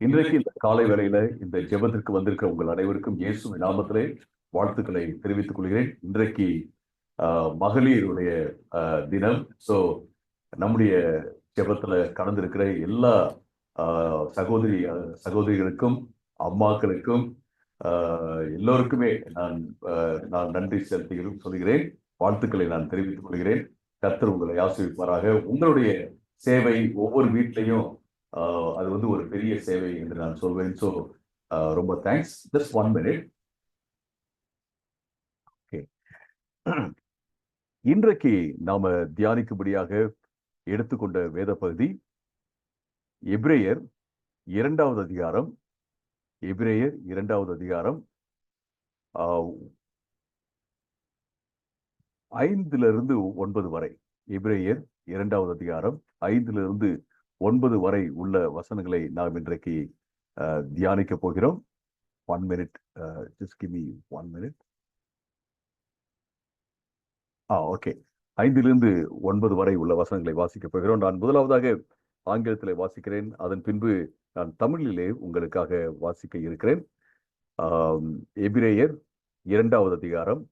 இன்றைக்கு இந்த காலை வேளையில இந்த ஜெபத்திற்கு வந்திருக்கிற உங்கள் அனைவருக்கும் இயேசுவின் நாமத்திலே வாழ்த்துக்களை தெரிவித்துக் கொள்கிறேன். இன்றைக்கு மகளிருடைய தினம். ஸோ நம்முடைய ஜெபத்துல கலந்திருக்கிற எல்லா சகோதரிகளுக்கும் அம்மாக்களுக்கும் எல்லோருக்குமே நான் நன்றி செலுத்துகிறேன் சொல்கிறேன். வாழ்த்துக்களை நான் தெரிவித்துக் கொள்கிறேன். கர்த்தர் உங்களை ஆசீர்வதிப்பாராக. உங்களுடைய சேவை ஒவ்வொரு வீட்லையும் அது வந்து ஒரு பெரிய சேவை என்று நான் சொல்வேன். ஸோ ரொம்ப தேங்க்ஸ். Just 1 minute. ஓகே, இன்றைக்கு நாம தியானிக்கும்படியாக எடுத்துக்கொண்ட வேத பகுதி எபிரேயர் 2வது அதிகாரம். எபிரேயர் 2வது அதிகாரம் 5 to 9 வரை. எபிரேயர் 2வது அதிகாரம் 5 to 9 வரை உள்ள வசனங்களை நாம் இன்றைக்கு தியானிக்க போகிறோம். 1 minute. Just give me 1 minute. Okay, 5 to 9 வரை உள்ள வசனங்களை வாசிக்க போகிறோம். நான் முதலாவதாக ஆங்கிலத்தில் வாசிக்கிறேன். அதன் பின்பு நான் தமிழிலே உங்களுக்காக வாசிக்க இருக்கிறேன். எபிரேயர் 2வது அதிகாரம்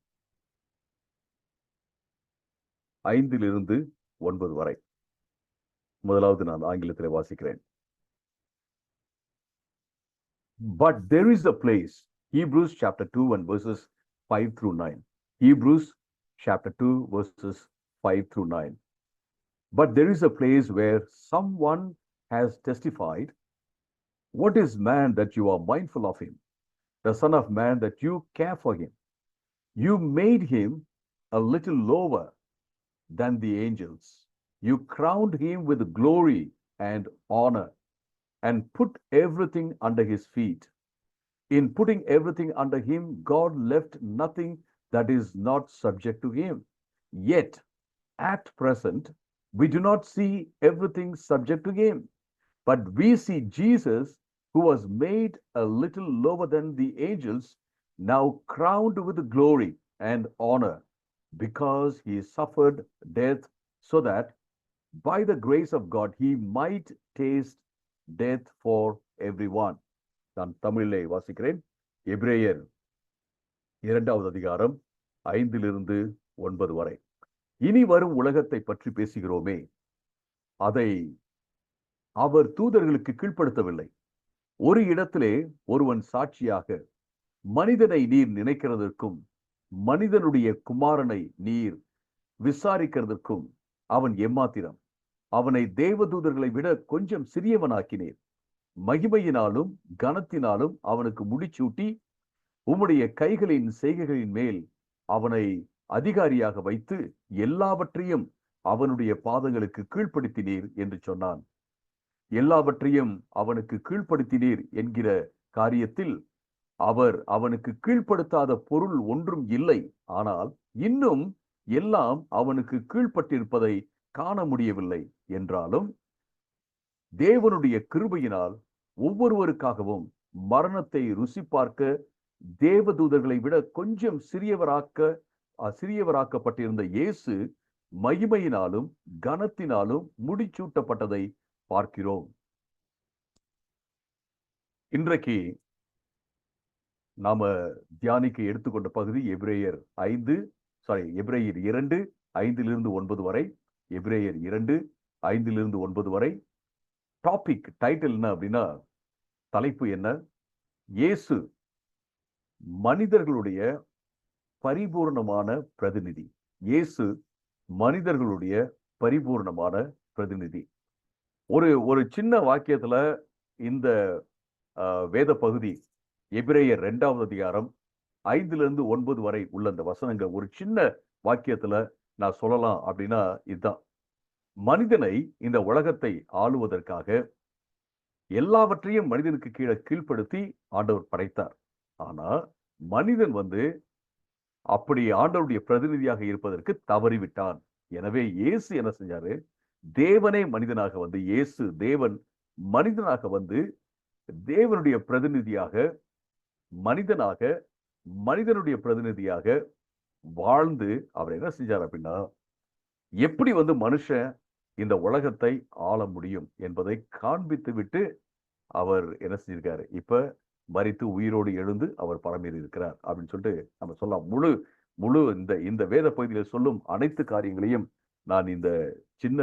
5 to 9 வரை. முதலாவது நான் ஆங்கிலத்தில் வாசிக்கிறேன். But there is a place, Hebrews chapter 2 and verses 5 through 9. Hebrews chapter 2 verses 5 through 9. But there is a place where someone has testified, what is man that you are mindful of him, the son of man that you care for him? You made him a little lower than the angels. You crowned him with glory and honor and put everything under his feet. In putting everything under him, God left nothing that is not subject to him. Yet, at present, we do not see everything subject to him, but we see Jesus, who was made a little lower than the angels, now crowned with glory and honor, because he suffered death, so that by the grace of God he might taste death for everyone. நான் தமிழிலே வாசிக்கிறேன். எபிரேயர் 2வது அதிகாரம் 5 to 9 வரை. இனி வரும் உலகத்தை பற்றி பேசுகிறோமே, அதை அவர் தூதர்களுக்கு கீழ்ப்படுத்தவில்லை. ஒரு இடத்திலே ஒருவன் சாட்சியாக, மனிதனை நீர் நினைக்கிறதற்கும் மனிதனுடைய குமாரனை நீர் விசாரிக்கிறதற்கும் அவன் எம்மாத்திரம்? அவனை தேவதூதர்களை விட கொஞ்சம் சிறியவனாக்கினீர். மகிமையினாலும் கனத்தினாலும் அவனுக்கு முடிச்சூட்டி உம்முடைய கைகளின் செய்கைகளின் மேல் அவனை அதிகாரியாக வைத்து எல்லாவற்றையும் அவனுடைய பாதங்களுக்கு கீழ்ப்படுத்தினீர் என்று சொன்னான். எல்லாவற்றையும் அவனுக்கு கீழ்ப்படுத்தினீர் என்கிற காரியத்தில் அவர் அவனுக்கு கீழ்ப்படுத்தாத பொருள் ஒன்றும் இல்லை. ஆனால் இன்னும் எல்லாம் அவனுக்கு கீழ்ப்பட்டிருப்பதை காண முடியவில்லை என்றாலும், தேவனுடைய கிருபையினால் ஒவ்வொருவருக்காகவும் மரணத்தை ருசி பார்க்க தேவதூதர்களை விட கொஞ்சம் சிறியவராக்கப்பட்டிருந்த இயேசு மகிமையினாலும் கனத்தினாலும் முடிச்சூட்டப்பட்டதை பார்க்கிறோம். இன்றைக்கு நாம தியானிக்க எடுத்துக்கொண்ட பகுதி எபிரேயர் 2 5 to 9 வரை. எபிரேயர் 2 5 to 9 வரை. டாபிக் டைட்டில் என்ன அப்படின்னா, தலைப்பு என்ன? இயேசு மனிதர்களுடைய பரிபூர்ணமான பிரதிநிதி. இயேசு மனிதர்களுடைய பரிபூர்ணமான பிரதிநிதி. ஒரு சின்ன வாக்கியத்துல இந்த வேத பகுதி எபிரேயர் 2வது அதிகாரம் 5 to 9 வரை உள்ள அந்த வசனங்கள் ஒரு சின்ன வாக்கியத்துல நான் சொல்லலாம் அப்படின்னா இதுதான். மனிதனை இந்த உலகத்தை ஆளுவதற்காக எல்லாவற்றையும் மனிதனுக்கு கீழ்ப்படுத்தி ஆண்டவர் படைத்தார். ஆனா மனிதன் அப்படி ஆண்டவருடைய பிரதிநிதியாக இருப்பதற்கு தவறிவிட்டான். எனவே இயேசு என்ன செஞ்சாரு? தேவனே மனிதனாக இயேசு தேவன் மனிதனாக தேவனுடைய பிரதிநிதியாக மனிதனுடைய பிரதிநிதியாக வாழ்ந்து அவர் என்ன செஞ்சார் அப்படின்னா, எப்படி மனுஷன் இந்த உலகத்தை ஆள முடியும் என்பதை காண்பித்து விட்டு அவர் என்ன செஞ்சிருக்காரு, இப்ப மரித்து உயிரோடு எழுந்து அவர் பரமேறி இருக்கிறார் அப்படின்னு சொல்லிட்டு நம்ம சொல்லலாம். முழு முழு இந்த இந்த வேத பகுதியில் சொல்லும் அனைத்து காரியங்களையும் நான் இந்த சின்ன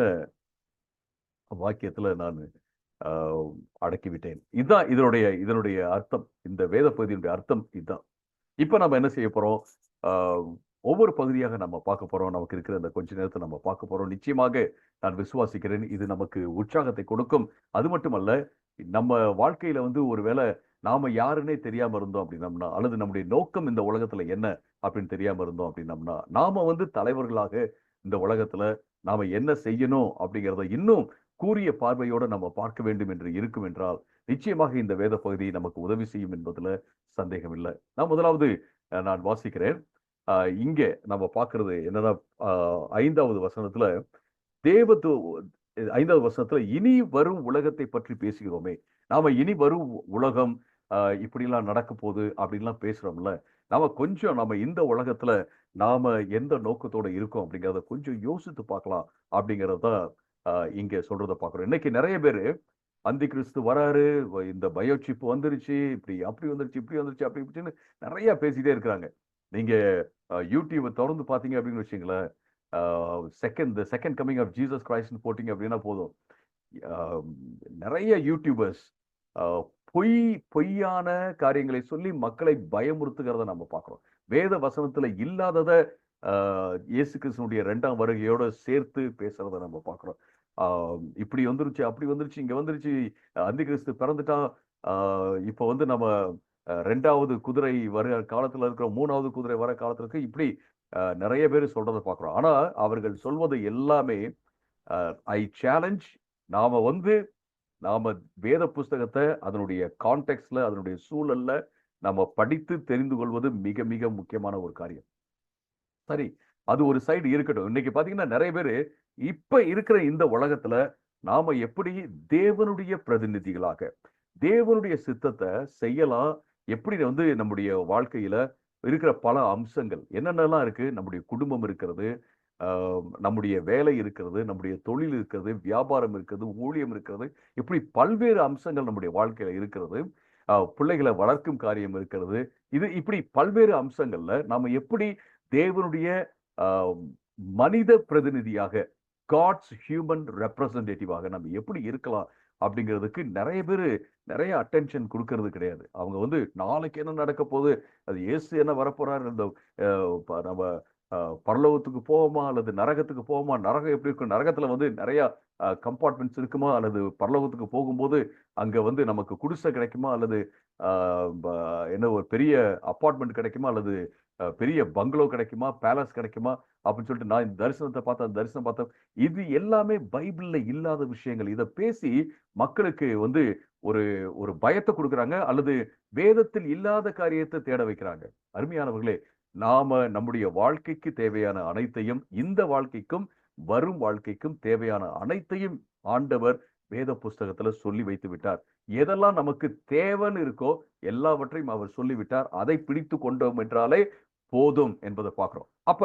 வாக்கியத்துல நான் அடக்கிவிட்டேன். இதுதான் இதனுடைய இதனுடைய அர்த்தம். இந்த வேத பகுதியினுடைய அர்த்தம் இதுதான். இப்ப நம்ம என்ன செய்ய போறோம்? ஆஹ் ஒவ்வொரு பகுதியாக நம்ம பார்க்க போறோம். நமக்கு இருக்கிற அந்த கொஞ்ச நேரத்தை நம்ம பார்க்க போறோம். நிச்சயமாக நான் விசுவாசிக்கிறேன், இது நமக்கு உற்சாகத்தை கொடுக்கும். அது மட்டுமல்ல, நம்ம வாழ்க்கையில வந்து ஒருவேளை நாம யாருன்னே தெரியாம இருந்தோம் அப்படின்னம்னா, அல்லது நம்முடைய நோக்கம் இந்த உலகத்துல என்ன அப்படின்னு தெரியாம இருந்தோம் அப்படின்னம்னா, நாம வந்து தலைவர்களாக இந்த உலகத்துல நாம என்ன செய்யணும் அப்படிங்கிறத இன்னும் கூரிய பார்வையோட நம்ம பார்க்க வேண்டும் என்று இருக்கும் என்றால், நிச்சயமாக இந்த வேத பகுதி நமக்கு உதவி செய்யும் என்பதுல சந்தேகம் இல்லை. நான் முதலாவது நான் வாசிக்கிறேன். இங்கே நம்ம பார்க்கிறது என்னன்னா, 5வது வசனத்துல தேவத்து 5வது வசனத்துல இனி வரும் உலகத்தை பற்றி பேசுகிறோமே. நாம இனி வரும் உலகம் இப்படிலாம் நடக்க போகுது அப்படின்லாம் பேசுறோம்ல. நம்ம இந்த உலகத்துல நாம எந்த நோக்கத்தோட இருக்கோம் அப்படிங்கிறத கொஞ்சம் யோசித்து பார்க்கலாம் அப்படிங்கிறத இங்க சொல்றத பார்க்கிறோம். இன்னைக்கு நிறைய பேரு அந்தி கிறிஸ்து வராரு, இந்த பயோசிப் வந்துருச்சு, இப்படி அப்படி வந்துருச்சு, இப்படி வந்துருச்சு, அப்படி இப்படின்னு நிறைய பேசிட்டே இருக்கிறாங்க. நீங்க யூடியூப் திறந்து பார்த்தீங்க அப்படின்னு வச்சுங்களேன், செகண்ட் கமிங் ஆஃப் ஜீசஸ் கிரைஸ்ட்னு போட்டீங்க அப்படின்னா போதும், நிறைய யூடியூபர்ஸ் பொய்யான காரியங்களை சொல்லி மக்களை பயமுறுத்துகிறத நம்ம பார்க்கிறோம். வேத வசனத்துல இல்லாதத இயேசு கிறிஸ்துனுடைய 2ஆம் வருகையோட சேர்த்து பேசுறத நம்ம பார்க்கிறோம். இப்படி வந்துருச்சு, அப்படி வந்துருச்சு, இங்க வந்துருச்சு, அந்தி கிறிஸ்து பிறந்துட்டான், இப்ப வந்து நம்ம 2வது குதிரை வர காலத்துல இருக்கிற, 3வது குதிரை வர காலத்துல இருக்கு, இப்படி நிறைய பேர் சொல்றதை பார்க்கிறோம். ஆனா அவர்கள் சொல்வது எல்லாமே ஐ சேலஞ்ச். நாம வேத புஸ்தகத்தை அதனுடைய கான்டெக்ட்ல, அதனுடைய சூழல்ல நம்ம படித்து தெரிந்து கொள்வது மிக மிக முக்கியமான ஒரு காரியம். சரி, அது ஒரு சைடு இருக்கட்டும். இன்னைக்கு பாத்தீங்கன்னா நிறைய பேரு இப்ப இருக்கிற இந்த உலகத்துல நாம எப்படி தேவனுடைய பிரதிநிதிகளாக தேவனுடைய சித்தத்தை செய்யலாம், எப்படி வந்து நம்முடைய வாழ்க்கையில இருக்கிற பல அம்சங்கள் என்னென்னலாம் இருக்கு, நம்முடைய குடும்பம் இருக்கிறது, நம்முடைய வேலை இருக்கிறது, நம்முடைய தொழில் இருக்கிறது, வியாபாரம் இருக்கிறது, ஊழியம் இருக்கிறது, இப்படி பல்வேறு அம்சங்கள் நம்முடைய வாழ்க்கையில இருக்கிறது, பிள்ளைகளை வளர்க்கும் காரியம் இருக்கிறது. இது இப்படி பல்வேறு அம்சங்கள்ல நாம எப்படி தேவனுடைய மனித பிரதிநிதியாக, காட்ஸ் ஹியூமன் ரெப்ரசன்டேட்டிவாக நம்ம எப்படி இருக்கலாம் அப்படிங்கிறதுக்கு நிறைய பேர் நிறைய அட்டென்ஷன் கொடுக்கறது கிடையாது. அவங்க வந்து நாளைக்கு என்ன நடக்க போகுது, அது இயேசு என்ன வரப்போறாரு, நம்ம பரலோகத்துக்கு போவோமா அல்லது நரகத்துக்கு போவோமா, நரகம் எப்படி இருக்கும், நரகத்துல வந்து நிறைய கம்பார்ட்மெண்ட்ஸ் இருக்குமா, அல்லது பரலோகத்துக்கு போகும்போது அங்க வந்து நமக்கு குடிசை கிடைக்குமா, அல்லது என்ன ஒரு பெரிய அப்பார்ட்மெண்ட் கிடைக்குமா, அல்லது பெரிய பங்களோ கிடைக்குமா, பேலஸ் கிடைக்குமா அப்படின்னு சொல்லிட்டு நான் இந்த தரிசனத்தை பார்த்தேன், தரிசனம் பார்த்தேன். இது எல்லாமே பைபிள்ல இல்லாத விஷயங்கள். இதை பேசி மக்களுக்கு வந்து ஒரு ஒரு பயத்தை கொடுக்குறாங்க, அல்லது வேதத்தில் இல்லாத காரியத்தை தேட வைக்கிறாங்க. அருமையானவர்களே, நாம நம்முடைய வாழ்க்கைக்கு தேவையான அனைத்தையும், இந்த வாழ்க்கைக்கும் வரும் வாழ்க்கைக்கும் தேவையான அனைத்தையும் ஆண்டவர் வேத புஸ்தகத்துல சொல்லி வைத்து விட்டார். எதெல்லாம் நமக்கு தேவைன்னு இருக்கோ எல்லாவற்றையும் அவர் சொல்லிவிட்டார். அதை பிடித்து கொண்டோம் என்றாலே போதும் என்பதை பார்க்கிறோம். அப்ப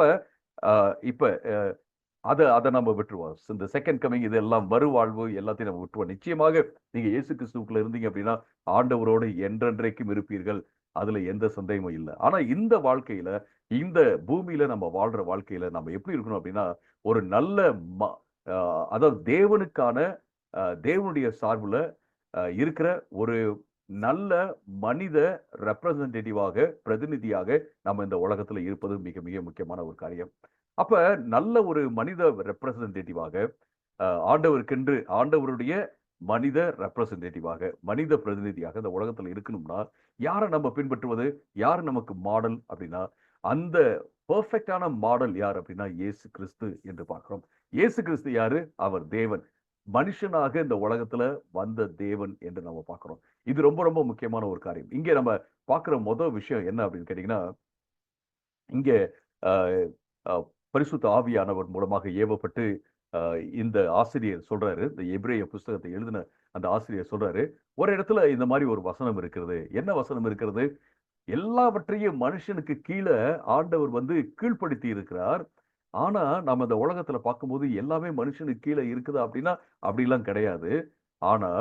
இப்ப அதை நம்ம விட்டுருவோம். இந்த செகண்ட் கமிங், இதெல்லாம் மறுவாழ்வு எல்லாத்தையும் நம்ம விட்டுருவோம். நிச்சயமாக நீங்க இயேசு கிறிஸ்துவுக்குள்ள இருந்தீங்க அப்படின்னா ஆண்டவரோடு என்றென்றைக்கும் இருப்பீர்கள். அதுல எந்த சந்தேகமும் இல்லை. ஆனா இந்த வாழ்க்கையில, இந்த பூமியில நம்ம வாழ்ற வாழ்க்கையில நம்ம எப்படி இருக்கணும் அப்படின்னா, ஒரு நல்ல அதாவது தேவனுக்கான தேவனுடைய சார்புல இருக்கிற ஒரு நல்ல மனித ரெப்ரசன்டேட்டிவாக, பிரதிநிதியாக நம்ம இந்த உலகத்துல இருப்பது மிக மிக முக்கியமான ஒரு காரியம். அப்ப நல்ல ஒரு மனித ரெப்ரசன்டேட்டிவாக, ஆண்டவருக்கென்று ஆண்டவருடைய மனித ரெப்ரசன்டேட்டிவாக, மனித பிரதிநிதியாக இந்த உலகத்துல இருக்கணும்னா யாரை நம்ம பின்பற்றுவது, யார் நமக்கு மாடல் அப்படின்னா, அந்த பெர்ஃபெக்டான மாடல் யார் அப்படின்னா இயேசு கிறிஸ்து என்று பார்க்கிறோம். இயேசு கிறிஸ்து யாரு? அவர் தேவன், மனுஷனாக இந்த உலகத்துல வந்த தேவன் என்று நம்ம பார்க்கிறோம். இது ரொம்ப ரொம்ப முக்கியமான ஒரு காரியம். இங்க நம்ம பார்க்கிற முதல் விஷயம் என்ன அப்படின்னு கேட்டீங்கன்னா, இங்க பரிசுத்த ஆவியானவர் மூலமாக ஏவப்பட்டு இந்த ஆசிரியர் சொல்றாரு, இந்த எபிரேய புஸ்தகத்தை எழுதின அந்த ஆசிரியர் சொல்றாரு, ஒரு இடத்துல இந்த மாதிரி ஒரு வசனம் இருக்கிறது. என்ன வசனம் இருக்கிறது? எல்லாவற்றையும் மனுஷனுக்கு கீழே ஆண்டவர் வந்து கீழ்ப்படுத்தி இருக்கிறார். ஆனா நம்ம இந்த உலகத்துல பார்க்கும்போது எல்லாமே மனுஷனுக்கு கீழே இருக்குதா அப்படின்னா அப்படிலாம் கிடையாது. ஆனா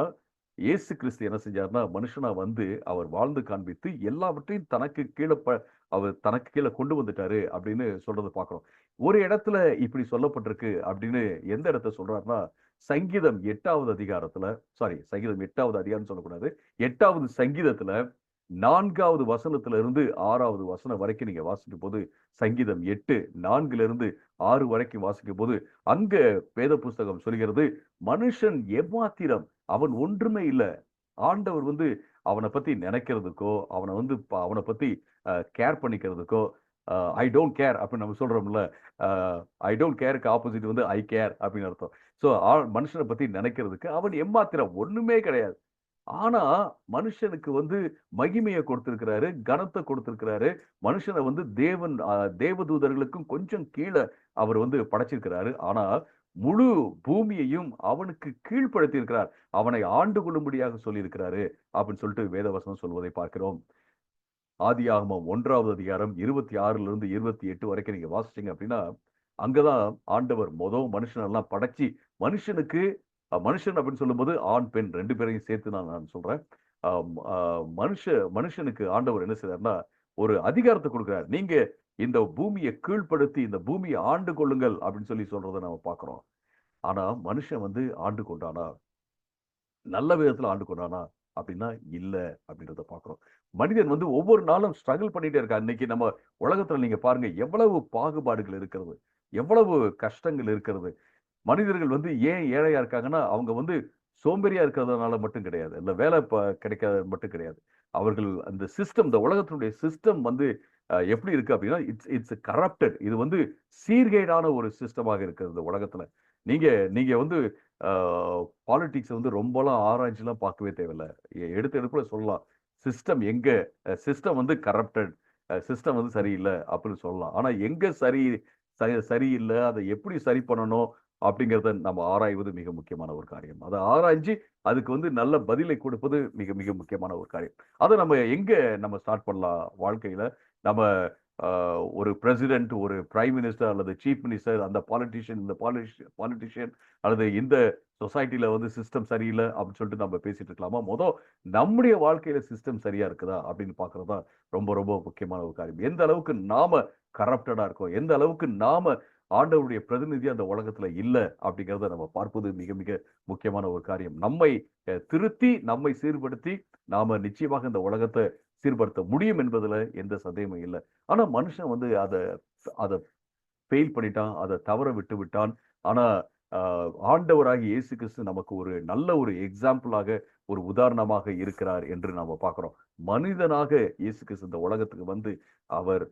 இயேசு கிறிஸ்து என்ன செஞ்சாருன்னா மனுஷனா வந்து அவர் வாழ்ந்து காண்பித்து எல்லாவற்றையும் அவர் தனக்கு கீழே கொண்டு வந்துட்டாரு அப்படின்னு சொல்றதை பார்க்கிறோம். ஒரு இடத்துல இப்படி சொல்லப்பட்டிருக்கு அப்படின்னு எந்த இடத்த சொல்றாருன்னா சங்கீதம் 8வது அதிகாரத்துல, சங்கீதம் 8வது அதிகாரம் சொல்லக்கூடாது, 8வது சங்கீதத்துல 4வது வசனத்துல இருந்து 6வது வசனம் வரைக்கும் நீங்க வாசிக்கும் போது, சங்கீதம் 8 4ல இருந்து 6 வரைக்கும் வாசிக்கும் போது, அங்க வேத புஸ்தகம் சொல்கிறது, மனுஷன் எம்மாத்திரம், அவன் ஒன்றுமே இல்ல. ஆண்டவர் வந்து அவனை பத்தி நினைக்கிறதுக்கோ, அவனை பத்தி கேர் பண்ணிக்கிறதுக்கோ, ஐ டோன்ட் கேர் அப்படின்னு நம்ம சொல்றோம்ல, ஐ டோன்ட் கேருக்கு ஆப்போசிட் வந்து ஐ கேர் அப்படின்னு அர்த்தம். ஸோ மனுஷனை பத்தி நினைக்கிறதுக்கு அவன் எம்மாத்திரம் ஒண்ணுமே கிடையாது. ஆனா மனுஷனுக்கு வந்து மகிமையை கொடுத்திருக்கிறாரு, கனத்தை கொடுத்திருக்கிறாரு. மனுஷனை வந்து தேவதூதர்களுக்கும் கொஞ்சம் கீழே அவர் வந்து படைச்சிருக்கிறாரு. ஆனா முழு பூமியையும் அவனுக்கு கீழ்ப்படுத்தி இருக்கிறார். அவனை ஆண்டு கொள்ளும்படியாக சொல்லியிருக்கிறாரு அப்படின்னு சொல்லிட்டு வேதவசனம் சொல்வதை பார்க்கிறோம். ஆதியாகமம் 1வது அதிகாரம் 26ல இருந்து 28 வரைக்கும் நீங்க வாசிச்சீங்க அப்படின்னா, அங்கதான் ஆண்டவர் மனுஷனெல்லாம் படைச்சு மனுஷனுக்கு மனுஷன் அப்படின்னு சொல்லும்போது ஆண், பெண் 2 பேரையும் சேர்த்து நான் சொல்றேன். மனுஷனுக்கு ஆண்டவர் என்ன செய்றாருன்னா, ஒரு அதிகாரத்தை கொடுக்கிறார். நீங்க இந்த பூமியை கீழ்ப்படுத்தி இந்த பூமியை ஆண்டு கொள்ளுங்கள் அப்படின்னு சொல்றதை நாம பார்க்கிறோம். ஆனா மனுஷன் வந்து ஆண்டு கொண்டானா? நல்ல விதத்துல ஆண்டு கொண்டானா? அப்படின்னா இல்ல அப்படின்றத பார்க்கிறோம். மனிதன் வந்து ஒவ்வொரு நாளும் ஸ்ட்ரகிள் பண்ணிட்டே இருக்கான். இன்னைக்கு நம்ம உலகத்துல நீங்க பாருங்க எவ்வளவு பாகுபாடுகள் இருக்கிறது, எவ்வளவு கஷ்டங்கள் இருக்கிறது. மனிதர்கள் வந்து ஏன் ஏழையா இருக்காங்கன்னா, அவங்க வந்து சோம்பேறியா இருக்கிறதுனால மட்டும் கிடையாது. இல்ல வேலை கிடைக்காத மட்டும் கிடையாது. அவர்கள் அந்த சிஸ்டம், இந்த உலகத்தினுடைய சிஸ்டம் வந்து எப்படி இருக்கு அப்படின்னா, இட்ஸ் இட்ஸ் கரப்டட். இது வந்து சீர்கேடான ஒரு சிஸ்டமாக இருக்குது இந்த உலகத்துல. நீங்க நீங்க வந்து அ பாலிடிக்ஸ் வந்து ரொம்பலாம் ஆராய்ச்சிலாம் பார்க்கவே தேவையில்ல. எடுத்த எடுப்புல சொல்லலாம். சிஸ்டம் வந்து கரப்டட். சிஸ்டம் வந்து சரியில்ல அப்படின்னு சொல்லலாம். ஆனா எங்க சரியில்ல, அதை எப்படி சரி பண்ணணும் அப்படிங்கிறத நம்ம ஆராய்வது மிக முக்கியமான ஒரு காரியம். அதை ஆராய்ஞ்சு அதுக்கு வந்து நல்ல பதிலை கொடுப்பது மிக மிக முக்கியமான ஒரு காரியம். அதை நம்ம எங்க நம்ம ஸ்டார்ட் பண்ணலாம் வாழ்க்கையில? நம்ம ஒரு பிரசிடென்ட், ஒரு பிரைம் மினிஸ்டர் அல்லது சீஃப் மினிஸ்டர், அந்த பாலிட்டிஷியன், இந்த பாலிட்டிஷியன் அல்லது இந்த சொசைட்டில வந்து சிஸ்டம் சரியில்லை அப்படின்னு சொல்லிட்டு நம்ம பேசிட்டு இருக்கலாமா? நம்முடைய வாழ்க்கையில சிஸ்டம் சரியா இருக்குதா அப்படின்னு பார்க்கிறது தான் ரொம்ப ரொம்ப முக்கியமான ஒரு காரியம். எந்த அளவுக்கு நாம கரப்டடா இருக்கோம், எந்த அளவுக்கு நாம ஆண்டவருடைய பிரதிநிதி அந்த உலகத்துல இல்ல அப்படிங்கிறத நம்ம பார்ப்பது மிக மிக முக்கியமான ஒரு காரியம். நம்மை திருத்தி, நம்மை சீர்படுத்தி நாம நிச்சயமாக இந்த உலகத்தை சீர்படுத்த முடியும் என்பதுல எந்த சந்தேகமும் இல்லை. ஆனா மனுஷன் வந்து அத ஃபெயில் பண்ணிட்டான், அதை தவற விட்டு விட்டான். ஆனா ஆண்டவராகிய இயேசு கிறிஸ்து நமக்கு ஒரு நல்ல ஒரு எக்ஸாம்பிளாக, ஒரு உதாரணமாக இருக்கிறார் என்று நாம பார்க்கிறோம். மனிதனாக இயேசு கிறிஸ்து இந்த உலகத்துக்கு வந்து அவர்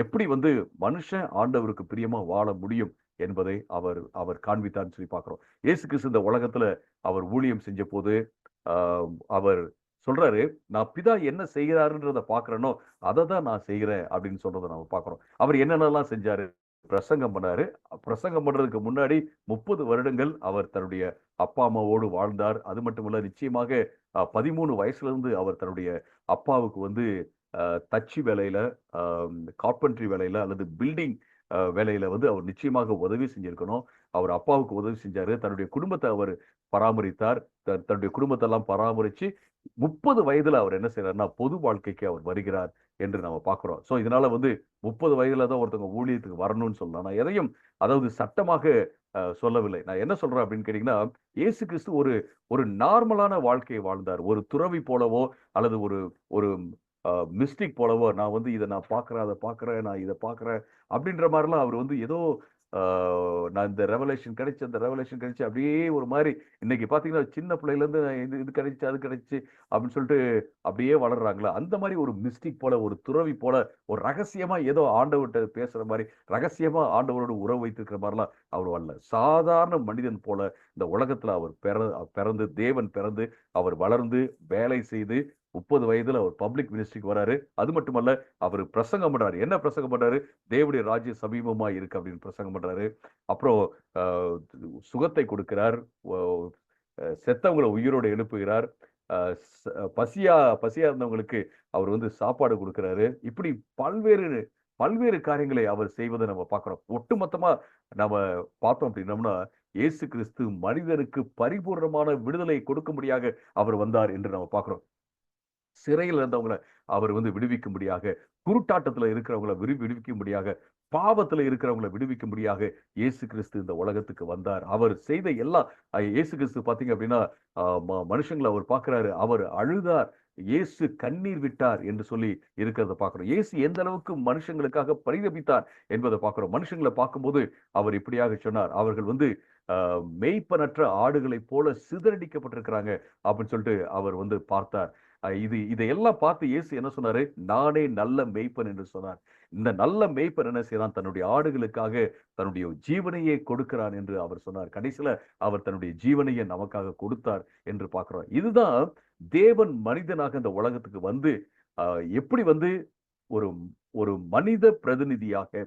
எப்படி வந்து மனுஷன் ஆண்டவருக்கு பிரியமா வாழ முடியும் என்பதை அவர் அவர் காண்பித்தார்ன்னு சொல்லி பார்க்கிறோம். இயேசு கிறிஸ்து இந்த உலகத்துல அவர் ஊழியம் செஞ்ச போது அவர் சொல்றாரு, நான் பிதா என்ன செய்கிறாருன்றத பார்க்கிறேனோ அதை தான் நான் செய்கிறேன் அப்படின்னு சொல்றதை நம்ம பார்க்கிறோம். அவர் என்னென்னலாம் செஞ்சாரு? பிரசங்கம் பண்ணாரு. பிரசங்கம் பண்றதுக்கு முன்னாடி 30 வருடங்கள் அவர் தன்னுடைய அப்பா அம்மாவோடு வாழ்ந்தார். அது மட்டுமல்ல, நிச்சயமாக 13 வயசுல இருந்து அவர் தன்னுடைய அப்பாவுக்கு வந்து தச்சு வேலையில, கார்பென்ட்ரி வேலையில அல்லது பில்டிங் வேலையில வந்து அவர் நிச்சயமாக உதவி செஞ்சிருக்கணும். அவர் அப்பாவுக்கு உதவி செஞ்சாரு. தன்னுடைய குடும்பத்தை அவர் பராமரித்தார். தன்னுடைய குடும்பத்தை எல்லாம் பராமரிச்சு 30 வயதுல அவர் என்ன செய்யறாருன்னா பொது வாழ்க்கைக்கு அவர் வருகிறார் என்று நம்ம பார்க்கிறோம். சோ இதனால வந்து 30 வயதுல தான் ஒருத்தவங்க ஊழியத்துக்கு வரணும்னு சொல்லலாம். நான் எதையும் அதாவது சட்டமாக சொல்லவில்லை. நான் என்ன சொல்றேன் அப்படின்னு கேட்டீங்கன்னா, இயேசு கிறிஸ்து ஒரு ஒரு நார்மலான வாழ்க்கையை வாழ்ந்தார். ஒரு துறவி போலவோ அல்லது ஒரு ஒரு மிஸ்டிக் போலவோ, நான் வந்து இதை நான் பார்க்கிறேன், அதை பார்க்கிறேன், நான் இதை பார்க்கிறேன் அப்படின்ற மாதிரிலாம் அவர் வந்து ஏதோ நான் இந்த ரெவலேஷன் கிடைச்சு, அந்த ரெவலேஷன் கிடைச்சு அப்படியே ஒரு மாதிரி இன்னைக்கு பார்த்தீங்கன்னா, சின்ன பிள்ளையிலேருந்து இது இது கிடைச்சு, அது கிடைச்சு அப்படின்னு சொல்லிட்டு அப்படியே வளர்றாங்களா, அந்த மாதிரி ஒரு மிஸ்டிக் போல, ஒரு துறவி போல, ஒரு ரகசியமா ஏதோ ஆண்டவர்கிட்ட பேசுற மாதிரி, ரகசியமா ஆண்டவரோட உறவு வைத்திருக்கிற மாதிரிலாம் அவர் வரல. சாதாரண மனிதன் போல இந்த உலகத்துல அவர் பிறந்து, தேவன் பிறந்து, அவர் வளர்ந்து, வேலை செய்து 30 வயதுல அவர் பப்ளிக் மினிஸ்ட்ரிக்கு வராரு. அது மட்டுமல்ல, அவர் பிரசங்கம் பண்றாரு. என்ன பிரசங்கம் பண்றாரு? தேவனுடைய ராஜ்யம் சமீபமா இருக்கு அப்படின்னு பிரசங்கம் பண்றாரு. அப்புறம் சுகத்தை கொடுக்கிறார். செத்தவங்களை உயிரோடு எழுப்புகிறார். பசியா பசியா இருந்தவங்களுக்கு அவர் வந்து சாப்பாடு கொடுக்கிறாரு. இப்படி பல்வேறு பல்வேறு காரியங்களை அவர் செய்வதை நம்ம பார்க்கிறோம். ஒட்டுமொத்தமா நம்ம பார்த்தோம் அப்படின்னோம்னா, இயேசு கிறிஸ்து மனிதனுக்கு பரிபூர்ணமான விடுதலை கொடுக்கும்படியாக அவர் வந்தார் என்று நம்ம பார்க்கிறோம். சிறையில் இருந்தவங்களை அவர் விடுவிக்கும்படியாக, குருட்டாட்டத்துல இருக்கிறவங்களை விடுவிக்கும்படியாக, பாவத்துல இருக்கிறவங்களை விடுவிக்கும்படியாக இயேசு கிறிஸ்து இந்த உலகத்துக்கு வந்தார். அவர் செய்த எல்லா இயேசு கிறிஸ்து பாத்தீங்க அப்படின்னா மனுஷங்களை அவர் பார்க்கிறாரு, அவர் அழுதார், இயேசு கண்ணீர் விட்டார் என்று சொல்லி இருக்கிறத பார்க்கிறோம். இயேசு எந்த அளவுக்கு மனுஷங்களுக்காக பரிதபித்தார் என்பதை பார்க்கிறோம். மனுஷங்களை பார்க்கும்போது அவர் இப்படியாக சொன்னார், அவர்கள் மெய்ப்பனற்ற ஆடுகளைப் போல சிதறடிக்கப்பட்டிருக்கிறாங்க அப்படின்னு சொல்லிட்டு அவர் பார்த்தார். இதையெல்லாம் பார்த்து இயேசு என்ன சொன்னாரு? நானே நல்ல மேய்ப்பன் என்று சொன்னார். இந்த நல்ல மேய்ப்பன் என்ன செய்யறான்? தன்னுடைய ஆடுகளுக்காக தன்னுடைய ஜீவனையே கொடுக்கிறான் என்று அவர் சொன்னார். கடைசியில அவர் தன்னுடைய ஜீவனையே நமக்காக கொடுத்தார் என்று பார்க்கிறோம். இதுதான் தேவன் மனிதனாக இந்த உலகத்துக்கு எப்படி ஒரு ஒரு மனித பிரதிநிதியாக,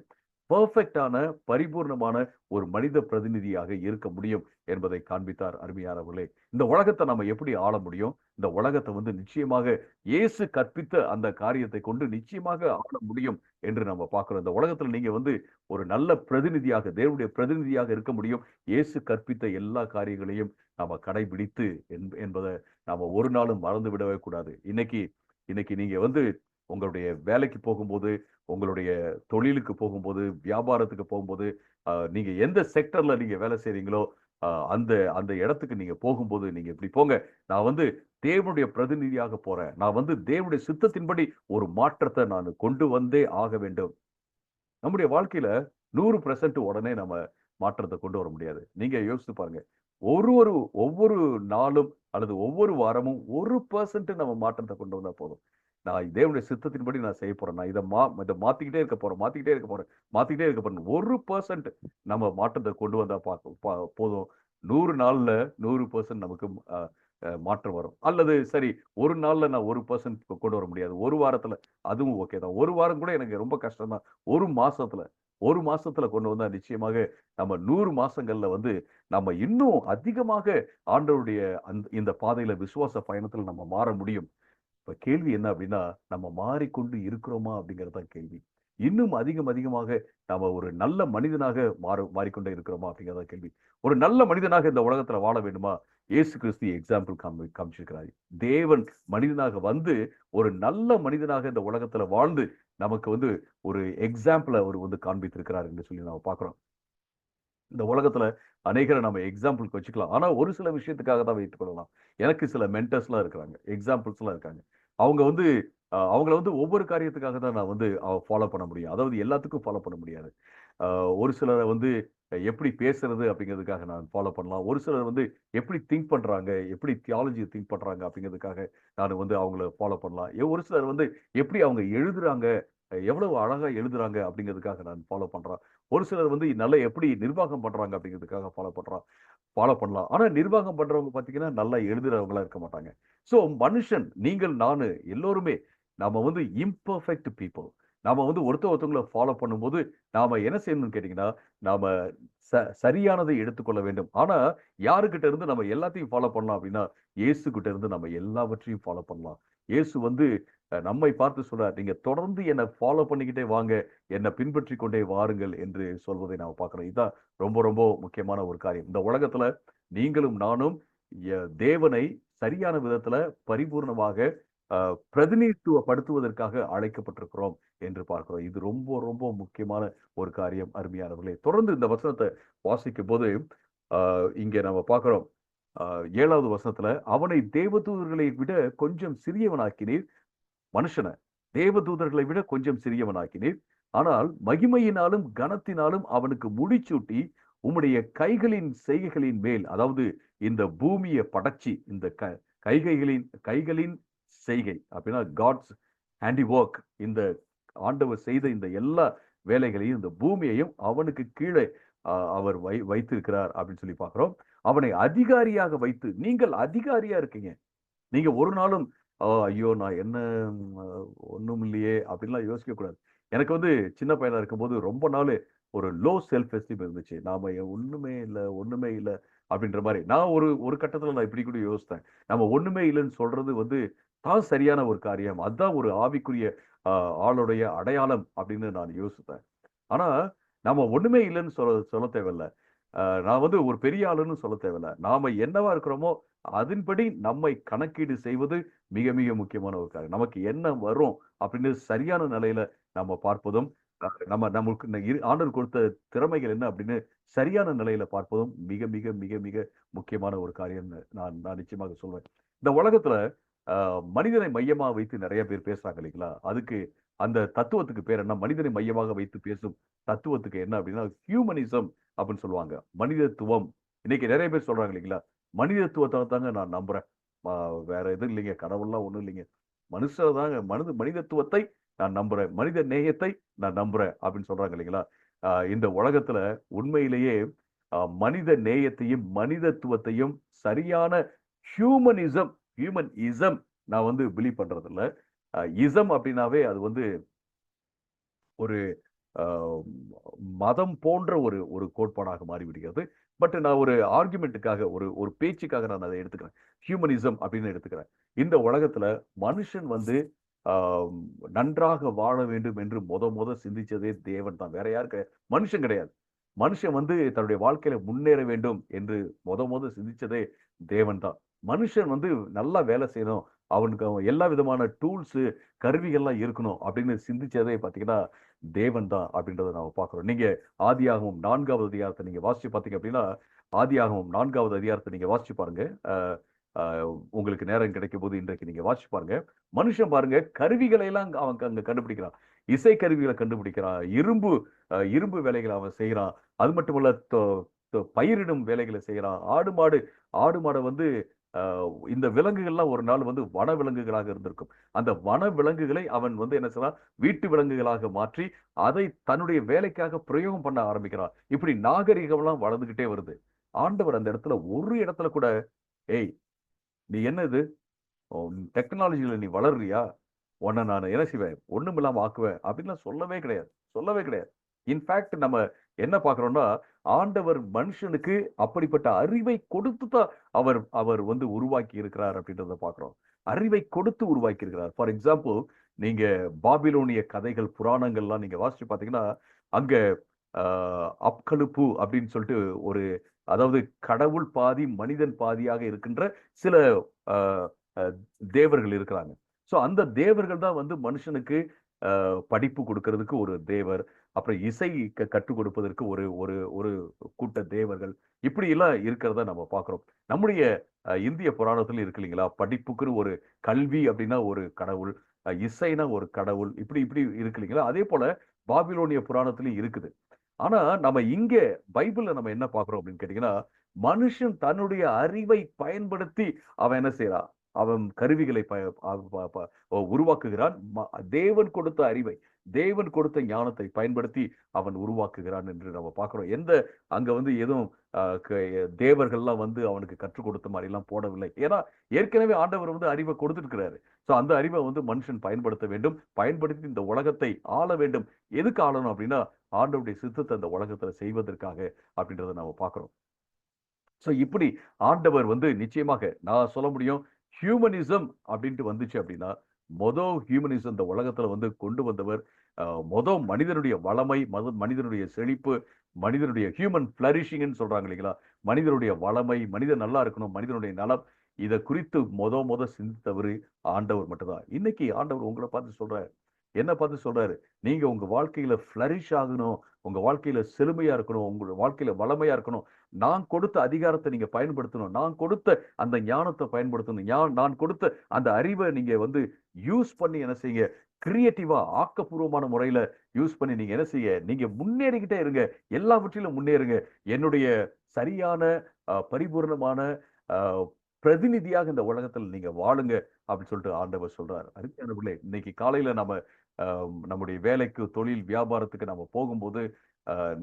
பெர்ஃபெக்டான பரிபூர்ணமான ஒரு மனித பிரதிநிதியாக இருக்க முடியும் என்பதை காண்பித்தார். அருமையானவர்களே, இந்த உலகத்தை நம்ம எப்படி ஆள முடியும்? இந்த உலகத்தை நிச்சயமாக இயேசு கற்பித்த அந்த காரியத்தை கொண்டு நிச்சயமாக ஆள முடியும் என்று நம்ம பார்க்கிறோம். இந்த உலகத்துல நீங்க ஒரு நல்ல பிரதிநிதியாக, தேவனுடைய பிரதிநிதியாக இருக்க முடியும். இயேசு கற்பித்த எல்லா காரியங்களையும் நாம கடைபிடித்து என்பதை நாம ஒரு நாளும் மறந்து விடவே கூடாது. இன்னைக்கு நீங்க உங்களுடைய வேலைக்கு போகும்போது, உங்களுடைய தொழிலுக்கு போகும்போது, வியாபாரத்துக்கு போகும்போது, நீங்க எந்த செக்டர்ல நீங்க வேலை செய்றீங்களோ அந்த அந்த இடத்துக்கு நீங்க போகும்போது நீங்க இப்படி போங்க, நான் தேவனுடைய பிரதிநிதியாக போறேன், நான் தேவனுடைய சித்தத்தின்படி ஒரு மாற்றத்தை நான் கொண்டு வந்தே ஆக வேண்டும். நம்முடைய வாழ்க்கையில 100% உடனே நம்ம மாற்றத்தை கொண்டு வர முடியாது. நீங்க யோசித்து பாருங்க, ஒவ்வொரு நாளும் அல்லது ஒவ்வொரு வாரமும் 1% நம்ம மாற்றத்தை கொண்டு வந்தா போதும். நான் தேவனுடைய சித்தத்தின்படி நான் செய்ய போறேன், நான் இதை மாத்திக்கிட்டே இருக்க போறேன், 1% நம்ம மாற்றத்தை கொண்டு வந்தா போதும். 100 நாள்ல 100% நமக்கு மாற்றம் வரும். அல்லது சரி, ஒரு நாள்ல நான் 1% கொண்டு வர முடியாது, ஒரு வாரத்துல அதுவும் ஓகே தான். ஒரு வாரம் கூட எனக்கு ரொம்ப கஷ்டம் தான். ஒரு மாசத்துல கொண்டு வந்தா நிச்சயமாக நம்ம 100 மாசங்கள்ல நம்ம இன்னும் அதிகமாக ஆண்டவருடைய இந்த பாதையில, விசுவாச பயணத்துல நம்ம மாற முடியும். இப்ப கேள்வி என்ன அப்படின்னா, நம்ம மாறிக்கொண்டு இருக்கிறோமா அப்படிங்கறதுதான் கேள்வி. இன்னும் அதிகமாக நாம ஒரு நல்ல மனிதனாக மாறிக்கொண்டே இருக்கிறோமா அப்படிங்கிறத கேள்வி. ஒரு நல்ல மனிதனாக இந்த உலகத்துல வாழ வேண்டுமா? இயேசு கிறிஸ்து எக்ஸாம்பிள் காமிச்சிருக்கிறார். தேவன் மனிதனாக ஒரு நல்ல மனிதனாக இந்த உலகத்துல வாழ்ந்து நமக்கு ஒரு எக்ஸாம்பிள் அவர் காண்பித்திருக்கிறார் என்று சொல்லி நாம பார்க்கிறோம். இந்த உலகத்துல அநேகரை நம்ம எக்ஸாம்பிளுக்கு வச்சுக்கலாம். ஆனா ஒரு சில விஷயத்துக்காக தான் வைத்துக் கொள்ளலாம். எனக்கு சில மென்டர்ஸ்லாம் இருக்கிறாங்க, எக்ஸாம்பிள்ஸ் எல்லாம் இருக்காங்க. அவங்க அவங்கள ஒவ்வொரு காரியத்துக்காக தான் நான் ஃபாலோ பண்ண முடியும். அதாவது எல்லாத்துக்கும் ஃபாலோ பண்ண முடியாது. ஒரு சிலரை எப்படி பேசுறது அப்படிங்கிறதுக்காக நான் ஃபாலோ பண்ணலாம். ஒரு சிலர் எப்படி திங்க் பண்றாங்க, எப்படி தியாலஜி திங்க் பண்றாங்க அப்படிங்கிறதுக்காக நான் அவங்கள ஃபாலோ பண்ணலாம். ஒரு சிலர் எப்படி அவங்க எழுதுறாங்க, எவ்வளவு அழகா எழுதுறாங்க அப்படிங்கிறதுக்காக நான் ஃபாலோ பண்றேன். ஒரு சிலர் நல்லா எப்படி நிர்வாகம் பண்றாங்க அப்படிங்கிறதுக்காக ஃபாலோ பண்ணலாம். ஆனா நிர்வாகம் பண்றவங்க பாத்தீங்கன்னா நல்லா எழுதுறவங்களா இருக்க மாட்டாங்க. சோ மனுஷன், நீங்கள், நானு எல்லோருமே நாம இம்பர்ஃபெக்ட் பீப்புள். நாம ஒருத்தவங்களை ஃபாலோ பண்ணும்போது நாம என்ன செய்யணும்னு கேட்டீங்கன்னா, நாம சரியானதை எடுத்துக்கொள்ள வேண்டும். ஆனா யாருகிட்ட இருந்து நம்ம எல்லாத்தையும் ஃபாலோ பண்ணலாம் அப்படின்னா, இயேசு கிட்ட இருந்து நம்ம எல்லாவற்றையும் ஃபாலோ பண்ணலாம். இயேசு நம்மை பார்த்து சொல்றார், நீங்க தொடர்ந்து என்னை ஃபாலோ பண்ணிக்கிட்டே வாங்க, என்னை பின்பற்றி கொண்டே வாருங்கள் என்று சொல்வதை நாம பார்க்கிறோம். இதுதான் ரொம்ப ரொம்ப முக்கியமான ஒரு காரியம். இந்த உலகத்துல நீங்களும் நானும் தேவனை சரியான விதத்துல பரிபூர்ணமாக பிரதிநிதித்துவப்படுத்துவதற்காக அழைக்கப்பட்டிருக்கிறோம் என்று பார்க்கிறோம். இது ரொம்ப ரொம்ப முக்கியமான ஒரு காரியம். அருமையானவர்களே, தொடர்ந்து இந்த வசனத்தை வாசிக்கும் போது இங்க நம்ம பார்க்கிறோம், 7வது வசனத்துல, அவனை தேவதூதர்களை விட கொஞ்சம் சிறியவனாக்கினீர். மனுஷனை தேவதூதர்களை விட கொஞ்சம் சிறியவனாக்கினீர். ஆனால் மகிமையினாலும் கனத்தினாலும் அவனுக்கு முடிச்சூட்டி உம்முடைய கைகளின் செய்கைகளின் மேல், அதாவது இந்த பூமியை படைச்சி, இந்த கைகளின் செய்கை அப்படின்னா காட்ஸ் ஹேண்டி ஒர்க், இந்த ஆண்டவர் செய்த இந்த எல்லா வேலைகளையும், இந்த பூமியையும் அவனுக்கு கீழே அவர் வைத்திருக்கிறார் அப்படின்னு சொல்லி பார்க்கிறோம். அவனை அதிகாரியாக வைத்து, நீங்கள் அதிகாரியா இருக்கீங்க. நீங்க ஒரு நாளும் ஐயோ நான் என்ன ஒண்ணும் இல்லையே அப்படின்லாம் யோசிக்க கூடாது. எனக்கு சின்ன பையனா இருக்கும்போது ரொம்ப நாள் ஒரு லோ செல்ஃப் எஸ்டீம் இருந்துச்சு. நாம ஒண்ணுமே இல்லை அப்படின்ற மாதிரி. நான் ஒரு கட்டத்துல நான் இப்படி கூட யோசித்தேன், நம்ம ஒண்ணுமே இல்லைன்னு சொல்றது தான் சரியான ஒரு காரியம், அதுதான் ஒரு ஆவிக்குரிய ஆளுடைய அடையாளம் அப்படின்னு நான் யோசித்தேன். ஆனா நம்ம ஒண்ணுமே இல்லைன்னு சொல்ல தேவையில்லை. நான் வந்து ஒரு பெரிய ஆளுன்னு சொல்ல தேவையில்ல. நாம என்னவா இருக்கிறோமோ அதன்படி நம்மை கணக்கீடு செய்வது மிக மிக முக்கியமான ஒரு காரியம். நமக்கு என்ன வரும் அப்படின்னு சரியான நிலையில நம்ம பார்ப்பதும், நம்ம நமக்கு ஆண்டவர் கொடுத்த திறமைகள் என்ன அப்படின்னு சரியான நிலையில பார்ப்பதும் மிக மிக மிக மிக முக்கியமான ஒரு காரியம்னு நான் நான் நிச்சயமாக சொல்வேன். இந்த உலகத்துல மனிதனை மையமா வைத்து நிறைய பேர் பேசுறாங்க இல்லைங்களா? அதுக்கு அந்த தத்துவத்துக்கு பேர் என்ன? மனிதனை மையமாக வைத்து பேசும் தத்துவத்துக்கு என்ன அப்படின்னா ஹியூமனிசம் அப்படின்னு சொல்லுவாங்க. மனிதத்துவம். இன்னைக்கு நிறைய பேர் சொல்றாங்க இல்லைங்களா? மனிதத்துவத்தை தாங்க நான் நம்புறேன். வேற எதுவும் இல்லைங்க. கடவுள்லாம் ஒண்ணும் இல்லைங்க. மனுஷர் தாங்க மனிதத்துவத்தை நான் நம்புறேன். மனித நேயத்தை நான் நம்புறேன் அப்படின்னு சொல்றாங்க இல்லைங்களா? இந்த உலகத்துல உண்மையிலேயே மனித நேயத்தையும் மனிதத்துவத்தையும் சரியான ஹியூமனிசம் ஹியூமன் இசம் நான் வந்து பிலீவ் பண்றது இல்ல. இசம் அப்படின்னாவே அது வந்து ஒரு மதம் போன்ற ஒரு ஒரு கோட்பாடாக மாறிவிடுகிறது. பட் நான் ஒரு ஆர்குமெண்ட்டுக்காக ஒரு ஒரு பேச்சுக்காக நான் அதை எடுத்துக்கிறேன். ஹியூமனிசம் அப்படின்னு எடுத்துக்கிறேன். இந்த உலகத்துல மனுஷன் வந்து நன்றாக வாழ வேண்டும் என்று முத சிந்திச்சதே தேவன் தான். வேற யாரு கிடையாது. மனுஷன் கிடையாது. மனுஷன் வந்து தன்னுடைய வாழ்க்கையில முன்னேற வேண்டும் என்று முத சிந்திச்சதே தேவன் தான். மனுஷன் வந்து நல்லா வேலை செய்யணும். அவனுக்கு எல்லா விதமான டூல்ஸ், கருவிகள்லாம் இருக்கணும் அப்படின்னு சிந்திச்சதே பார்த்தீங்கன்னா, தேவன் தான் அப்படின்றத நாம பார்க்கிறோம். நீங்க ஆதியாகமம் 4வது அதிகாரத்தை நீங்க வாசிச்சு பார்த்தீங்க அப்படின்னா, ஆதியாகமம் 4வது அதிகாரத்தை நீங்க வாசிச்சு பாருங்க. அ உங்களுக்கு நேரம் கிடைக்கும்போது இன்றைக்கு நீங்க வாசிச்சு பாருங்க. மனுஷன் பாருங்க கருவிகளை எல்லாம் அவன் அங்க கண்டுபிடிக்கிறான். இசை கருவிகளை கண்டுபிடிக்கிறான். இரும்பு வேலைகளை அவன் செய்யறான். அது மட்டுமல்ல பயிரிடும் வேலைகளை செய்யறான். ஆடு மாடை வந்து இந்த விலங்குகள்லாம் ஒரு நாள் வந்து வன விலங்குகளாக இருந்திருக்கும். அந்த வன விலங்குகளை அவன் வந்து என்ன செய்யறான்? வீட்டு விலங்குகளாக மாற்றி அதை தன்னுடைய வேலைக்காக பிரயோகம் பண்ண ஆரம்பிக்கிறான். இப்படி நாகரிகம் எல்லாம் வளர்ந்துகிட்டே வருது. ஆண்டவர் அந்த இடத்துல ஒரு இடத்துல கூட, ஏய் நீ என்ன இது? டெக்னாலஜில நீ வளர்றியா? உன்னை நான் என்ன செய்வேன்? ஒண்ணுமில்லாம ஆக்குவேன் அப்படின்லாம் சொல்லவே கிடையாது. சொல்லவே கிடையாது. இன்ஃபேக்ட் நம்ம என்ன பார்க்கிறோம்னா, ஆண்டவர் மனுஷனுக்கு அப்படிப்பட்ட அறிவை கொடுத்து தான் அவர் அவர் வந்து உருவாக்கி இருக்கிறார் அப்படின்றத பார்க்கிறோம். அறிவை கொடுத்து உருவாக்கி இருக்கிறார். ஃபார் எக்ஸாம்பிள் நீங்க பாபிலோனிய கதைகள், புராணங்கள்லாம் நீங்க வாசிச்சு பார்த்தீங்கன்னா, அங்க அ அப்கலுப்பு அப்படின்னு சொல்லிட்டு ஒரு அதாவது கடவுள் பாதி, மனிதன் பாதியாக இருக்கின்ற சில அ அ தேவர்கள் இருக்கிறாங்க. ஸோ அந்த தேவர்கள் தான் வந்து மனுஷனுக்கு படிப்பு கொடுக்கிறதுக்கு ஒரு தேவர், அப்புறம் இசை கற்றுக் கொடுப்பதற்கு ஒரு ஒரு ஒரு கூட்ட தேவர்கள், இப்படி எல்லாம் இருக்கிறத நம்ம பார்க்கிறோம். நம்முடைய இந்திய புராணத்துல இருக்கு இல்லைங்களா? படிப்புக்குன்னு ஒரு கல்வி அப்படின்னா ஒரு கடவுள், இசைனா ஒரு கடவுள், இப்படி இப்படி இருக்கு இல்லைங்களா? அதே போல பாபிலோனிய புராணத்திலயும் இருக்குது. ஆனா நம்ம இங்க பைபிள்ல நம்ம என்ன பார்க்கிறோம் அப்படின்னு கேட்டீங்கன்னா, மனுஷன் தன்னுடைய அறிவை பயன்படுத்தி அவன் என்ன செய்றான்? அவன் கருவிகளை உருவாக்குகிறான். தேவன் கொடுத்த அறிவை, தேவன் கொடுத்த ஞானத்தை பயன்படுத்தி அவன் உருவாக்குகிறான் என்று நம்ம பார்க்கிறோம். அங்க வந்து எதுவும் தேவர்கள்லாம் வந்து அவனுக்கு கற்றுக் கொடுத்த மாதிரி எல்லாம் போடவில்லை. ஏன்னா ஏற்கனவே ஆண்டவர் வந்து அறிவை கொடுத்திருக்கிறாரு. சோ அந்த அறிவை வந்து மனுஷன் பயன்படுத்த வேண்டும். பயன்படுத்தி இந்த உலகத்தை ஆள வேண்டும். எதுக்கு ஆளணும் அப்படின்னா ஆண்டவருடைய சித்தத்தை அந்த உலகத்துல செய்வதற்காக அப்படின்றத நாம பார்க்கிறோம். சோ இப்படி ஆண்டவர் வந்து நிச்சயமாக நான் சொல்ல முடியும் ஹியூமனிசம் அப்படின்ட்டு வந்துச்சு அப்படின்னா ஹியூமனிசம் இந்த உலகத்துல வந்து கொண்டு வந்தவர் மனிதனுடைய வளமை மனிதனுடைய செழிப்பு மனிதனுடைய ஹியூமன் பிளரிஷிங்னு சொல்றாங்க இல்லைங்களா? மனிதனுடைய வளமை, மனிதன் நல்லா இருக்கணும், மனிதனுடைய நலம், இதை குறித்து சிந்தித்தவர் ஆண்டவர் மட்டும்தான். இன்னைக்கு ஆண்டவர் உங்களை பார்த்து சொல்றாரு, என்ன பார்த்து சொல்றாரு, நீங்க உங்க வாழ்க்கையில பிளரிஷ் ஆகணும், உங்க வாழ்க்கையில செழுமையா இருக்கணும், உங்க வாழ்க்கையில வளமையா இருக்கணும், நான் கொடுத்த அதிகாரத்தை நீங்க பயன்படுத்தணும், நான் கொடுத்த அந்த ஞானத்தை பயன்படுத்தணும், நான் கொடுத்த அந்த அறிவை நீங்க வந்து யூஸ் பண்ணி என்ன செய்யுங்க, கிரியேட்டிவா ஆக்கப்பூர்வமான முறையில யூஸ் பண்ணி நீங்க என்ன செய்ய, நீங்க முன்னேறிக்கிட்டே இருங்க, எல்லாவற்றிலும் முன்னேறுங்க, என்னுடைய சரியான பரிபூர்ணமான பிரதிநிதியாக இந்த உலகத்தில் நீங்க வாழுங்க அப்படின்னு சொல்லிட்டு ஆண்டவர் சொல்றாரு. அருமையானவர்களே, இன்னைக்கு காலையில நம்ம நம்முடைய வேலைக்கு, தொழில், வியாபாரத்துக்கு நம்ம போகும்போது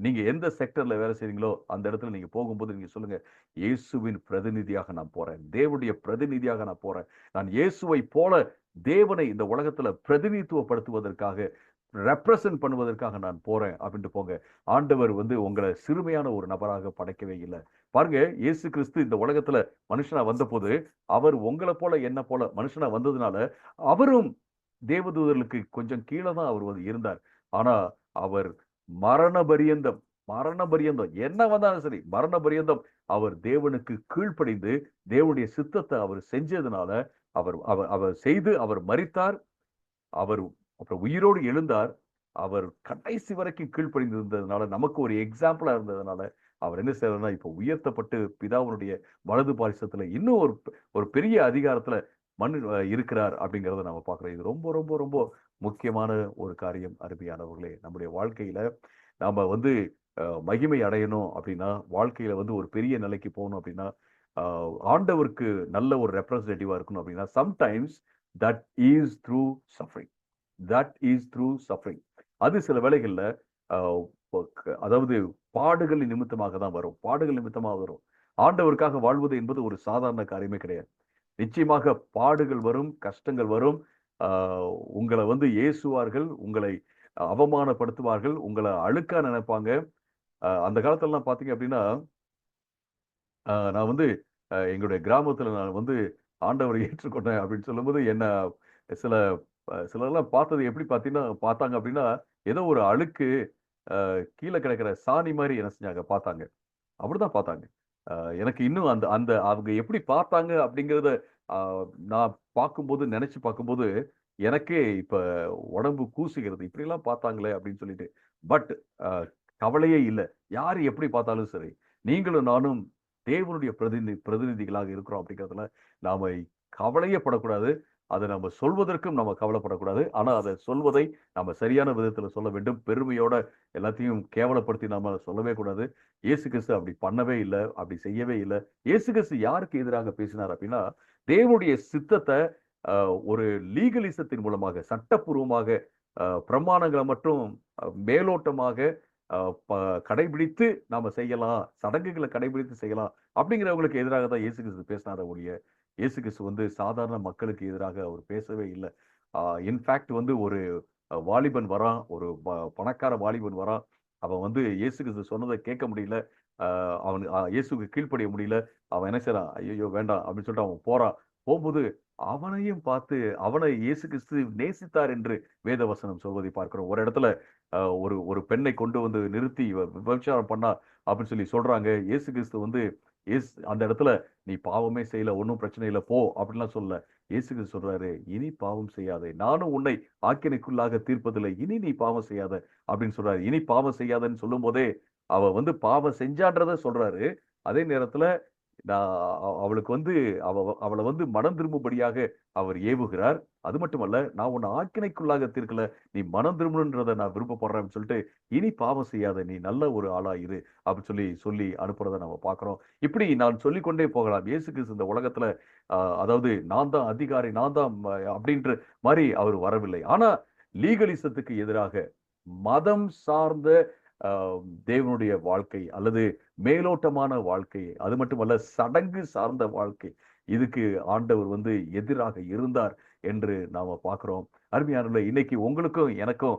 நீங்க எந்த செக்டர்ல வேலை செய்றீங்களோ அந்த இடத்துல நீங்க போகும்போது நீங்க சொல்லுங்க, இயேசுவின் பிரதிநிதியாக நான் போறேன், தேவனுடைய பிரதிநிதியாக நான் போறேன், நான் இயேசுவை போல தேவனை இந்த உலகத்துல பிரதிநிதித்துவப்படுத்துவதற்காக ரெப்ரசன்ட் பண்ணுவதற்காக நான் போறேன் அப்படின்ட்டு போங்க. ஆண்டவர் வந்து உங்களை சிறுமையான ஒரு நபராக படைக்கவே இல்லை. பாருங்க, இயேசு கிறிஸ்து இந்த உலகத்துல மனுஷனா வந்தபோது அவர் உங்களை போல என்ன போல மனுஷனா வந்ததுனால அவரும் தேவதூதர்களுக்கு கொஞ்சம் கீழே தான் அவர் வந்து இருந்தார். ஆனா அவர் மரண பரியந்தம் மரண பரியந்தம் என்ன வந்தாலும் சரி, மரண பரியந்தம் அவர் தேவனுக்கு கீழ்ப்படிந்து தேவனுடைய சித்தத்தை அவர் செஞ்சதுனால, அவர் அவர் அவர் செய்து அவர் மரித்தார். அவர் அப்புறம் உயிரோடு எழுந்தார். அவர் கடைசி வரைக்கும் கீழ்ப்படிந்து இருந்ததுனால, நமக்கு ஒரு எக்ஸாம்பிளா இருந்ததுனால, அவர் என்ன செய்யறாருன்னா, இப்ப உயர்த்தப்பட்டு பிதாவினுடைய வலது பாரிசத்துல இன்னும் ஒரு பெரிய அதிகாரத்துல இருக்கிறார் அப்படிங்கிறத நாம பார்க்கிறோம். இது ரொம்ப ரொம்ப ரொம்ப முக்கியமான ஒரு காரியம். அருமையானவர்களே, நம்முடைய வாழ்க்கையில நாம வந்து மகிமை அடையணும் அப்படின்னா, வாழ்க்கையில வந்து ஒரு பெரிய நிலைக்கு போகணும் அப்படின்னா, ஆண்டவருக்கு நல்ல ஒரு ரெப்ரஸன்டேட்டிவா இருக்கணும் அப்படின்னா, sometimes that is through suffering. That is through suffering. அது சில வேளைகள்ல அதாவது பாடுகள் நிமித்தமாக தான் வரும். பாடுகள் நிமித்தமாக வரும். ஆண்டவருக்காக வாழ்வது என்பது ஒரு சாதாரண காரியமே கிடையாது. நிச்சயமாக பாடுகள் வரும், கஷ்டங்கள் வரும். உங்களை வந்து ஏசுவார்கள், உங்களை அவமானப்படுத்துவார்கள், உங்களை அழுக்கா நினைப்பாங்க. அந்த காலத்துலலாம் பார்த்தீங்க அப்படின்னா, நான் வந்து எங்களுடைய கிராமத்துல நான் வந்து ஆண்டவரை ஏற்றுக்கொண்டேன் அப்படின்னு சொல்லும்போது, என்ன சில சிலர்லாம் பார்த்தது எப்படி பார்த்தாங்க அப்படின்னா, ஏதோ ஒரு அழுக்கு கீழ கிடக்கிற சாணி மாரி என்ன செஞ்சாங்க பார்த்தாங்க. அப்படிதான் பார்த்தாங்க. எனக்கு இன்னும் அந்த அந்த அவங்க எப்படி பார்த்தாங்க அப்படிங்கிறத அ நான் பார்க்கும்போது, நெனச்சு பார்க்கும்போது, எனக்கே இப்ப உடம்பு கூசுகிறது. இப்படிலாம் பார்த்தாங்களே அப்படின்னு சொல்லிட்டு. பட் அ கவலையே இல்ல. யாரு எப்படி பார்த்தாலும் சரி. நீங்களும் நானும் தேவனுடைய பிரதிநிதிகளாக இருக்கிறோம் அப்படிங்கிறதுல நாம கவலையே படக்கூடாது. அத நம்ம சொல்வதற்கும் நம்ம கவலைப்படக்கூடாது. ஆனா அத சொல்வதை நம்ம சரியான விதத்துல சொல்ல வேண்டும். பெருமையோட எல்லாத்தையும் கேவலப்படுத்தி நாம சொல்லவே கூடாது. இயேசு கிறிஸ்து அப்படி பண்ணவே இல்ல. அப்படி செய்யவே இல்ல. இயேசு கிறிஸ்து யாருக்கு எதிராக பேசினார் அப்படின்னா, தேவனுடைய சித்தத்த ஒரு லீகலிசத்தின் மூலமாக, சட்டப்பூர்வமாக பிரமாணங்கள மட்டும் மேலோட்டமாக அ ப கடைபிடித்து நாம செய்யலாம். சடங்குகள கடைபிடித்து செய்யலாம். அப்படிங்கிறவங்களுக்கு எதிராக தான் இயேசு கிறிஸ்து பேசினாரே ஒழிய, இயேசு கிறிஸ்து வந்து சாதாரண மக்களுக்கு எதிராக அவர் பேசவே இல்ல. அ இன்ஃபாக்ட் வந்து ஒரு வாலிபன் வரான். ஒரு பணக்கார வாலிபன் வரான். அவன் வந்து இயேசு கிறிஸ்து சொன்னத கேட்க முடியல. அவனு இயேசுவுக்கு கீழ்ப்படிய முடியல. அவன் என்ன செய்றான்? "ஐயய்யோ! வேண்டாம்" அப்படின்னு சொல்லிட்டு அவன் போறான். போம்போது அவனையும் பார்த்து அவனை இயேசு கிறிஸ்து நேசித்தார் என்று வேதவசனம் சொல்வதை பார்க்கிறோம். ஒரு இடத்துல ஒரு ஒரு பெண்ணை கொண்டு வந்து நிறுத்தி விபச்சாரம் பண்ணா அப்படின்னு சொல்லி சொல்றாங்க. இயேசு கிறிஸ்து வந்து அந்த இடத்துல நீ பாவமே செய்யல, ஒண்ணும் பிரச்சனை இல்ல போ அப்படின்லாம் சொல்லல. இயேசு கிறிஸ்து சொல்றாரு, இனி பாவம் செய்யாதே. நானும் உன்னை ஆக்கினைக்குள்ளாக தீர்ப்பதில்லை. இனி நீ பாவம் செய்யாத அப்படின்னு சொல்றாரு. இனி பாவம் செய்யாதன்னு சொல்லும்போதே, அவ வந்து பாவம் செஞ்சான்றத சொல்றாரு. அதே நேரத்துல நான் அவளுக்கு வந்து அவள வந்து மனம் திரும்பும்படியாக அவர் ஏவுகிறார். அது மட்டுமல்ல, நான் உன்னை ஆக்கினைக்குள்ளாக தீர்க்கல. நீ மனம் திரும்பணுன்றத நான் விருப்பப்படுறேன்னு சொல்லிட்டு, இனி பாவம் செய்யாத. நீ நல்ல ஒரு ஆளா இரு. அப்படின்னு சொல்லி அனுப்புறத நம்ம பார்க்கிறோம். இப்படி நான் சொல்லிக்கொண்டே போகலாம். இயேசு கிறிஸ்து இந்த உலகத்துல அதாவது நான் தான் அதிகாரி, நான் தான் அப்படின்ற மாரி அவர் வரவில்லை. ஆனா லீகலிசத்துக்கு எதிராக மதம் சார்ந்த அ தேவனுடைய வாழ்க்கை அல்லது மேலோட்டமான வாழ்க்கை, அது மட்டுமல்ல சடங்கு சார்ந்த வாழ்க்கை. இதுக்கு ஆண்டவர் வந்து எதிராக இருந்தார் என்று நாம பார்க்கிறோம். அருமையானவர்களே, இன்னைக்கு உங்களுக்கும் எனக்கும்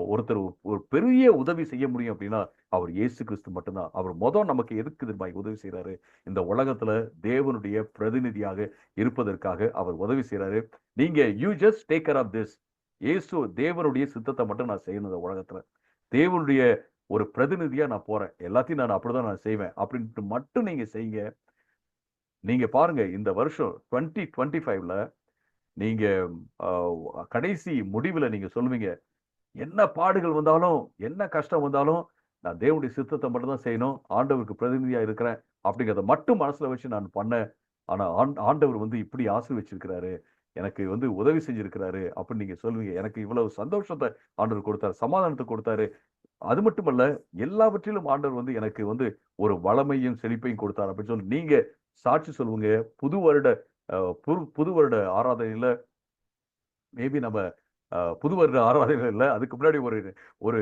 ஒருத்தர் ஒரு பெரிய உதவி செய்ய முடியும் அப்படின்னா, அவர் இயேசு கிறிஸ்து மட்டும்தான். அவர் நமக்கு எதுக்கு தெரியுமா உதவி செய்றாரு? இந்த உலகத்துல தேவனுடைய பிரதிநிதியாக இருப்பதற்காக அவர் உதவி செய்றாரு. நீங்க you just take care of this. தேவனுடைய சித்தத்த மட்டும் நான் செய்யணும் இந்த உலகத்துல. தேவனுடைய ஒரு பிரதிநிதியா நான் போறேன். எல்லாத்தையும் நான் அப்படிதான் நான் செய்வேன். அப்படின்ட்டு மட்டும் நீங்க செய்யுங்க. நீங்க பாருங்க இந்த வருஷம் 2025ல நீங்க அ கடைசி முடிவுல நீங்க சொல்லுவீங்க, என்ன பாடுகள் வந்தாலும், என்ன கஷ்டம் வந்தாலும், நான் தேவனுடைய சித்தத்த மட்டும் தான் செய்யணும். ஆண்டவருக்கு பிரதிநிதியா இருக்கிறேன். அப்படிங்கிறத மட்டும் மனசுல வச்சு நான் பண்ணேன். ஆனா ஆண்டவர் வந்து இப்படி ஆசீர்வச்சிருக்கிறாரு. எனக்கு வந்து உதவி செஞ்சிருக்கிறாரு. அப்படின்னு நீங்க சொல்லுவீங்க. எனக்கு இவ்வளவு சந்தோஷத்த ஆண்டவர் கொடுத்தாரு. சமாதானத்த கொடுத்தாரு. அது மட்டுமல்ல, எல்லாவற்றிலும் ஆண்டவர் வந்து எனக்கு வந்து ஒரு வளமையும், செழிப்பையும் கொடுத்தார் அப்படின்னு சொல்லி நீங்க சாட்சி சொல்லுவீங்க. புது வருட அ புது வருட ஆராதனையில மேபி நம்ம புது வருட ஆராதனை இல்ல. அதுக்கு முன்னாடி ஒரு ஒரு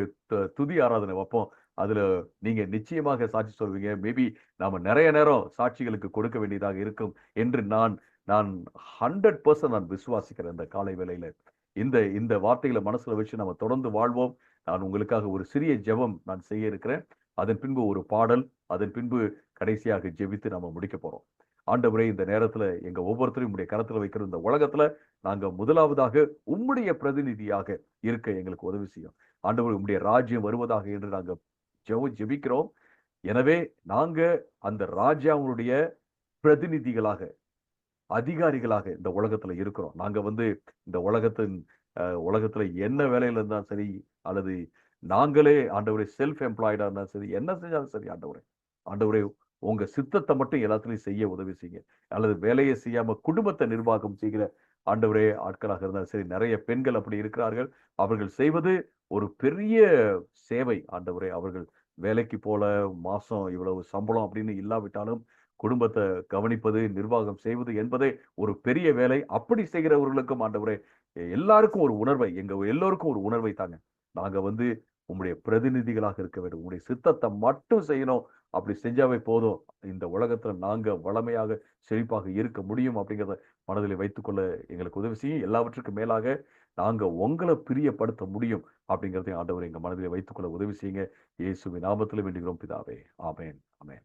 துதி ஆராதனை வைப்போம். அதுல நீங்க நிச்சயமாக சாட்சி சொல்வீங்க. மேபி நாம நெறைய நேரம் சாட்சிகளுக்கு கொடுக்க வேண்டியதாக இருக்கும் என்று நான் நான் 100% நான் விசுவாசிக்கிறேன் இந்த காலை வேளையில. இந்த இந்த வார்த்தைகள மனசுல வச்சு நம்ம தொடர்ந்து வாழ்வோம். நான் உங்களுக்காக ஒரு சிறிய ஜெபம் நான் செய்ய இருக்கிறேன். அதன் பின்பு ஒரு பாடல், அதன் பின்பு கடைசியாக ஜெபித்து நாம முடிக்க போறோம். ஆண்டவரே, இந்த நேரத்துல எங்க ஒவ்வொருத்தரையும் உம்முடைய கரத்துல வைக்கிற இந்த உலகத்துல நாங்க முதலாவதாக உம்முடைய பிரதிநிதியாக இருக்க எங்களுக்கு உதவி செய்யும். ஆண்டவரே, உம்முடைய ராஜ்யம் வருவதாக என்று நாங்க ஜெபிக்கிறோம். எனவே நாங்க அந்த ராஜாவுடைய பிரதிநிதிகளாக, அதிகாரிகளாக இந்த உலகத்துல இருக்கிறோம். நாங்க இந்த உலகத்துல என்ன வேலையில இருந்தாலும் சரி, அல்லது நாங்களே ஆண்டவரே செல்ஃப் எம்ப்ளாய்டா இருந்தாலும் சரி, என்ன செஞ்சாலும் சரி, ஆண்டவரே உங்க சித்தத்தை மட்டும் எல்லாத்துலயும் செய்ய உதவி செய்யுங்க. அல்லது வேலையை செய்யாம குடும்பத்தை நிர்வாகம் செய்கிற ஆண்டவரே ஆட்களாக இருந்தாலும் சரி, நிறைய பெண்கள் அப்படி இருக்கிறார்கள். அவர்கள் செய்வது ஒரு பெரிய சேவை. ஆண்டவரே, அவர்கள் வேலைக்கு போல மாசம் இவ்வளவு சம்பளம் அப்படின்னு இல்லாவிட்டாலும் குடும்பத்தை கவனிப்பது, நிர்வாகம் செய்வது என்பதே ஒரு பெரிய வேலை. அப்படி செய்கிறவர்களுக்கும் ஆண்டவரே, எல்லாருக்கும் ஒரு உணர்வை, எங்க எல்லோருக்கும் ஒரு உணர்வை தாங்க. நாங்க உம்முடைய பிரதிநிதிகளாக இருக்க வேண்டும். உம்முடைய சித்தத்தை மட்டும் செய்யணும். அப்படி செஞ்சாவே போதும். இந்த உலகத்துல நாங்க வளமையாக, செழிப்பாக இருக்க முடியும் அப்படிங்கிறத மனதில் வைத்துக்கொள்ள எங்களுக்கு உதவி செய்யும். எல்லாவற்றுக்கும் மேலாக நாங்க உங்களை பிரியப்படுத்த முடியும் அப்படிங்கிறதையும் ஆண்டவர் எங்க மனதில் வைத்துக்கொள்ள உதவி செய்யுங்க. இயேசுவின் நாமத்தில் வேண்டுகிறோம் பிதாவே. ஆமென், ஆமென்.